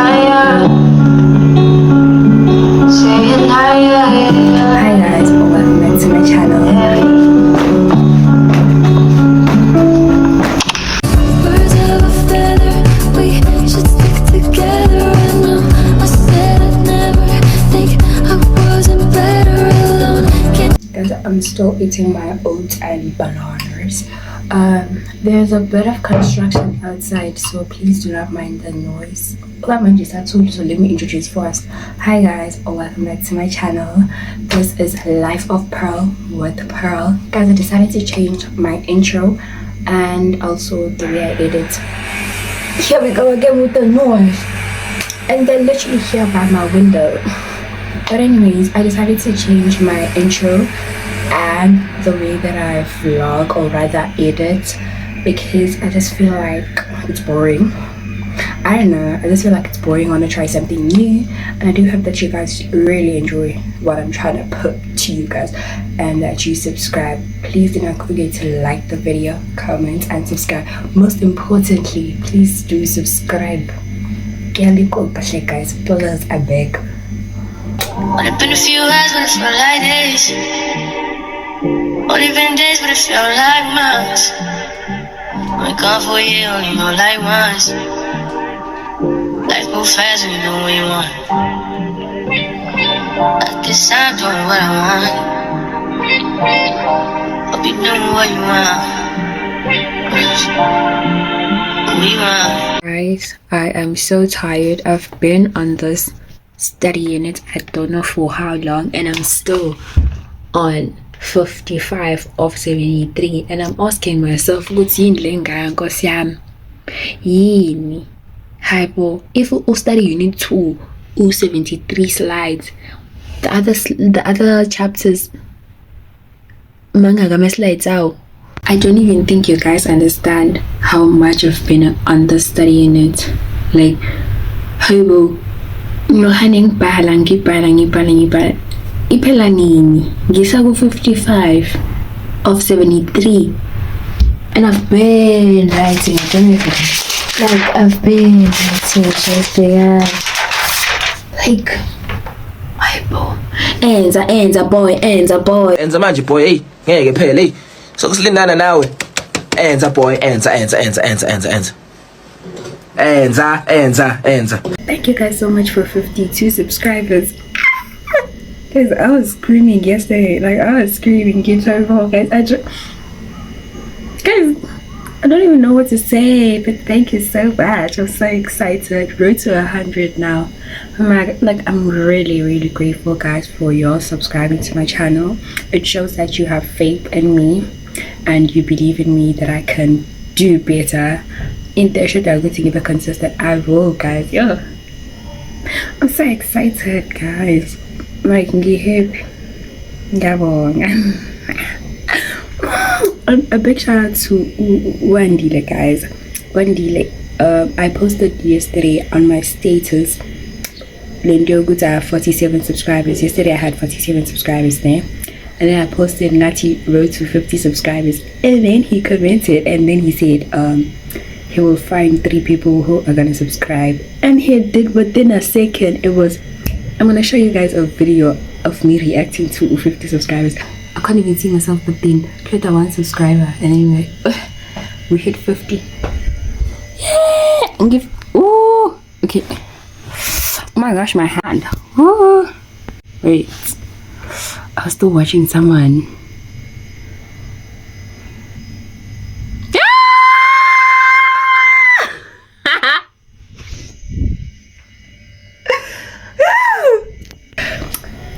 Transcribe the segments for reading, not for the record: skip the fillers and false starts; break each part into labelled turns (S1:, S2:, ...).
S1: Hi guys, welcome back to my channel.
S2: Birds of a feather, we should stick together. And I said I'd never think I wasn't better alone.
S1: Guys, I'm still eating my oats and bananas. There's a bit of construction outside, so please do not mind the noise. So let me introduce first. Hi guys, welcome back to my channel. This is Life of Pearl with Pearl. Guys, I decided to change my intro and also the way I edit. Here we go again with the noise. And they're literally here by my window. But anyways, I decided to change my intro and the way that I vlog, or rather edit, because I just feel like it's boring. I don't know, I just feel like it's boring. I want to try something new, and I do hope that you guys really enjoy what I'm trying to put to you guys, and that you subscribe. Please do not forget to like the video, comment and subscribe. Most importantly, please do subscribe. Guys, please, I beg.
S2: Only been a few hours, but it felt like days. Only been days, but it felt like months. Only gone for a year, only know like once. Life moves fast when you do what you want. At this time, doing what I want. Hope you doing what you want. What you want.
S1: Guys, I am so tired. I've been on this study unit, I don't know for how long, and I'm still on 55 of 73, and I'm asking myself, what's yini hypo? If you study unit 2 73 slides, the other chapters manga slides out. I don't even think you guys understand how much I've been on the study unit. Like, hypo nohaning bala ngibhala iphela nini ngisa ku 55 of 73, and I've been writing. I don't even, like, I've been writing just there, like my boy enza boy
S3: enza manje boy, hey ngeke phele, hey sokusilindana nawe, enza boy, enza.
S1: Thank you guys so much for 52 subscribers. Guys, I was screaming yesterday. Like, I was screaming, get over, guys. Guys, I don't even know what to say, but thank you so much. I'm so excited. Road to 100 now. I'm really grateful, guys, for your subscribing to my channel. It shows that you have faith in me and you believe in me that I can do better. In the show that I'm going to give a consistent, I will, guys. Yeah, I'm so excited, guys. Like, a big shout out to Wandile, guys. Wandile, I posted yesterday on my status Lendio Guta 47 subscribers. Yesterday I had 47 subscribers there, and then I posted Nati road to 50 subscribers, and then he commented, and then he said he will find 3 people who are gonna subscribe, and he did within a second. It was, I'm gonna show you guys a video of me reacting to 50 subscribers. I can't even see myself, but then click that 1 subscriber, and anyway, we hit 50. Yeah, and give, ooh, okay. Oh my gosh, my hand. Ooh. Wait, I was still watching someone.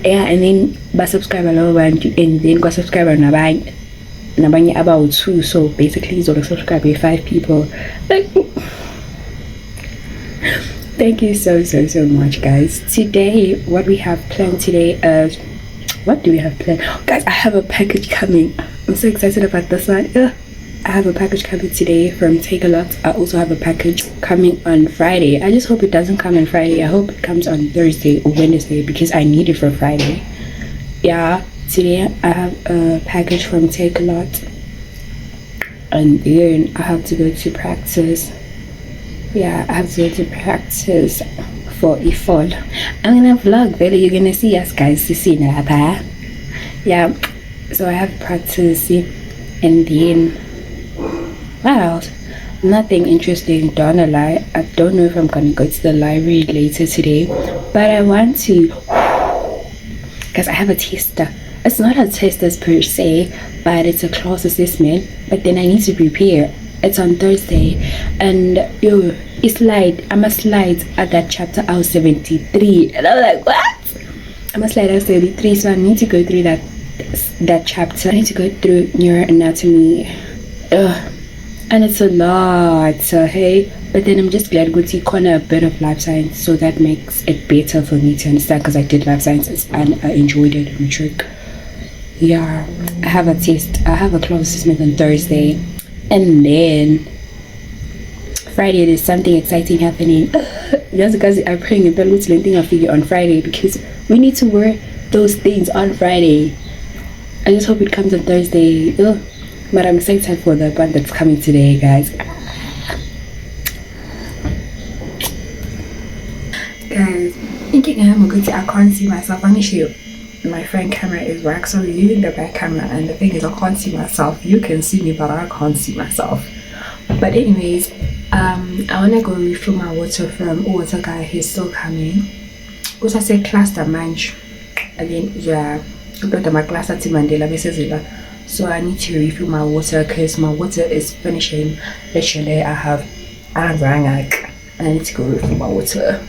S1: Yeah, and then by subscriber level 1, and then go subscriber nabanye about 2, so basically it's all subscribe 5 people. Like, thank you so much, guys. Today, what we have planned today is, what do we have planned? Guys, I have a package coming. I'm so excited about this one. I have a package coming today from Take A Lot. I also have a package coming on Friday. I just hope it doesn't come on Friday. I hope it comes on Thursday or Wednesday, because I need it for Friday. Yeah, today I have a package from Take A Lot, and then I have to go to practice. Yeah, I have to practice for a fall. I'm gonna vlog, really. You're gonna see us guys to see that. Yeah, so I have practice, and then what else? Nothing interesting, don't lie. I don't know if I'm gonna go to the library later today, but I want to because I have a tester. It's not a test as per se, but it's a class assessment. But then I need to prepare. It's on Thursday, and I'm a slide at that chapter. I was 73, and I'm like, what? I'm a slide. I was 73, so I need to go through that chapter. I need to go through neuroanatomy. And it's a lot, so hey, but then I'm just glad to corner a bit of life science, so that makes it better for me to understand, because I did life sciences and I enjoyed it in matric. Yeah, I have a test, I have a class assessment on Thursday, and then Friday there's something exciting happening. Just because I'm praying a bit thing I figure on Friday, because we need to wear those things on Friday. I just hope it comes on Thursday. But I'm excited for the one that's coming today, guys. Guys, thinking I'm good. I can't see myself. I'm sure my front camera is work, so we're using the back camera, and the thing is I can't see myself. You can see me, but I can't see myself. But anyways, I wanna go refill my water from water guy. He's still coming. What I say, cluster manch. Again, yeah. Got my class at Mandela Besizila. So I need to refill my water because my water is finishing. Literally, I need to go refill my water.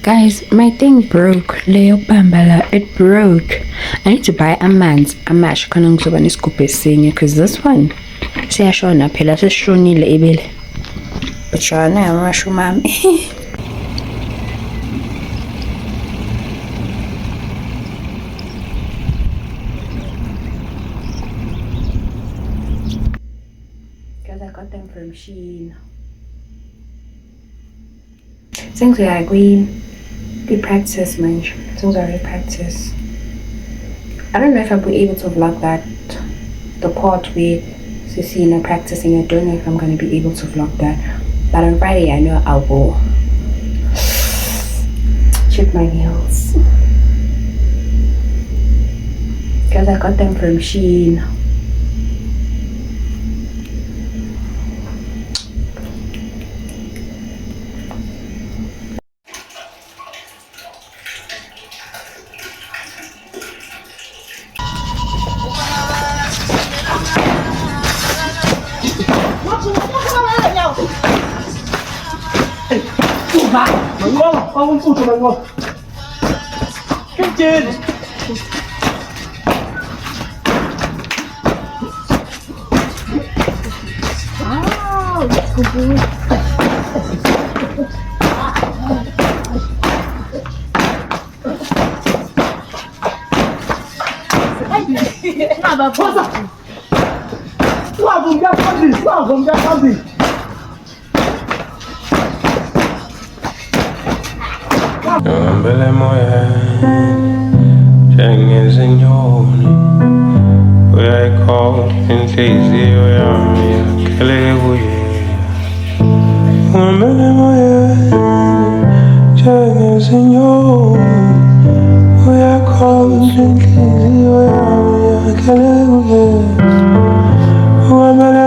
S1: Guys, my thing broke. Leo Bambala, it broke. I need to buy a man's a match because this one, say I show na pela se shoni label. But shana I'm show mami. I got them from Shein. Things we agree, we practice, man. Things we practice. I don't know if I'll be able to vlog that, the part where Cecina practicing. I don't know if I'm going to be able to vlog that. But on Friday, I know I will chip my nails. Because I got them from Shein.
S4: Ông phụ cho mình luôn. Cái trên. Nada, força. Lá, vamos cá, pode.
S5: Mbele moya Jengezinyoni Uyayikho inhliziyo yami yakhele kuye Mbele moya Jengezinyoni Uyayikho inhliziyo yami yakhele kuye Mbele